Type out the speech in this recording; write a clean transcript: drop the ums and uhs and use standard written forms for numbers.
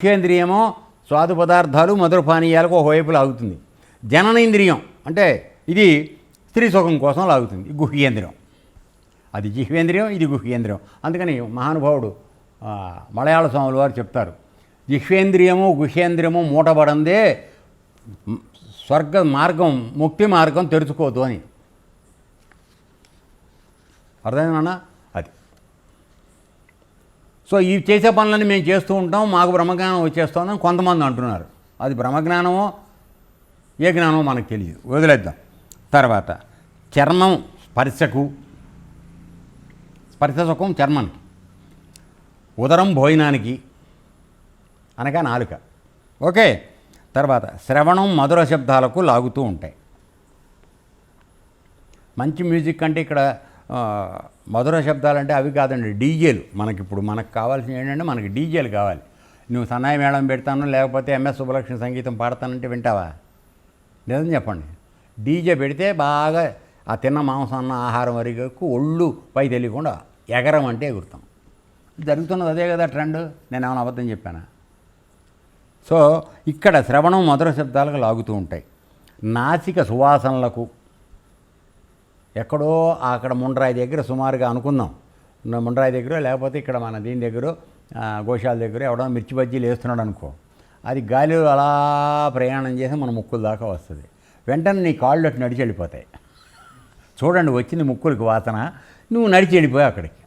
ముఖ్యేంద్రియమో స్వాదు పదార్థాలు మధుర పానీయాలకు ఒకవైపు లాగుతుంది. జననేంద్రియం అంటే ఇది స్త్రీ సుఖం కోసం లాగుతుంది. గుహ్యేంద్రియం అది జిహ్వేంద్రియం, ఇది గుహ్యేంద్రియం. అందుకని మహానుభావుడు మలయాళ స్వాములు వారు చెప్తారు, జిహ్వేంద్రియము గుహ్యేంద్రియము మూటబడందే స్వర్గ మార్గం, ముక్తి మార్గం తెరుచుకోదు అని. అర్థమైందన్నా? అది. సో ఈ చేసే పనులన్నీ మేము చేస్తూ ఉంటాం, మాకు బ్రహ్మజ్ఞానం వచ్చేస్తుందని కొంతమంది అంటున్నారు. అది బ్రహ్మజ్ఞానమో ఏ జ్ఞానమో మనకు తెలియదు, వదిలేద్దాం. తర్వాత చర్మం స్పర్శకు, స్పర్శ సుఖం చర్మానికి, ఉదరం భోజనానికి అనగా నాలుక. ఓకే. తర్వాత శ్రవణం మధుర శబ్దాలకు లాగుతూ ఉంటాయి. మంచి మ్యూజిక్ అంటే ఇక్కడ మధుర శబ్దాలంటే అవి కాదండి, డీజేలు. మనకిప్పుడు మనకు కావాల్సిన ఏంటంటే మనకి డీజేలు కావాలి. నువ్వు సన్నాయి మేళం పెడతాను లేకపోతే ఎంఎస్ సుబ్బలక్ష్మి సంగీతం పాడతానంటే వింటావా? లేదని చెప్పండి. డీజే పెడితే బాగా ఆ తిన్న మాంసం ఆహారం వరకు ఒళ్ళు పై తెలియకుండా ఎగరం అంటే ఎగురుతాం. జరుగుతున్నది అదే కదా ట్రెండ్. నేను ఏమైనా అబద్ధం చెప్పానా? సో ఇక్కడ శ్రవణం మధుర శబ్దాలకు లాగుతూ ఉంటాయి. నాసిక సువాసనలకు ఎక్కడో అక్కడ ముండ్రాయి దగ్గర సుమారుగా అనుకుందాం, ముండ్రాయి దగ్గర లేకపోతే ఇక్కడ మన దీని దగ్గర గోశాల దగ్గర ఎవడో మిర్చి బజ్జీలు వేస్తున్నాడు అనుకో, అది గాలిలో అలా ప్రయాణం చేసి మన ముక్కుల దాకా వస్తుంది. వెంటనే నీ కాళ్ళు అటు నడిచి వెళ్ళిపోతాయి. చూడండి, వచ్చింది ముక్కులకి వాసన, నువ్వు నడిచి వెళ్ళిపోయావు అక్కడికి.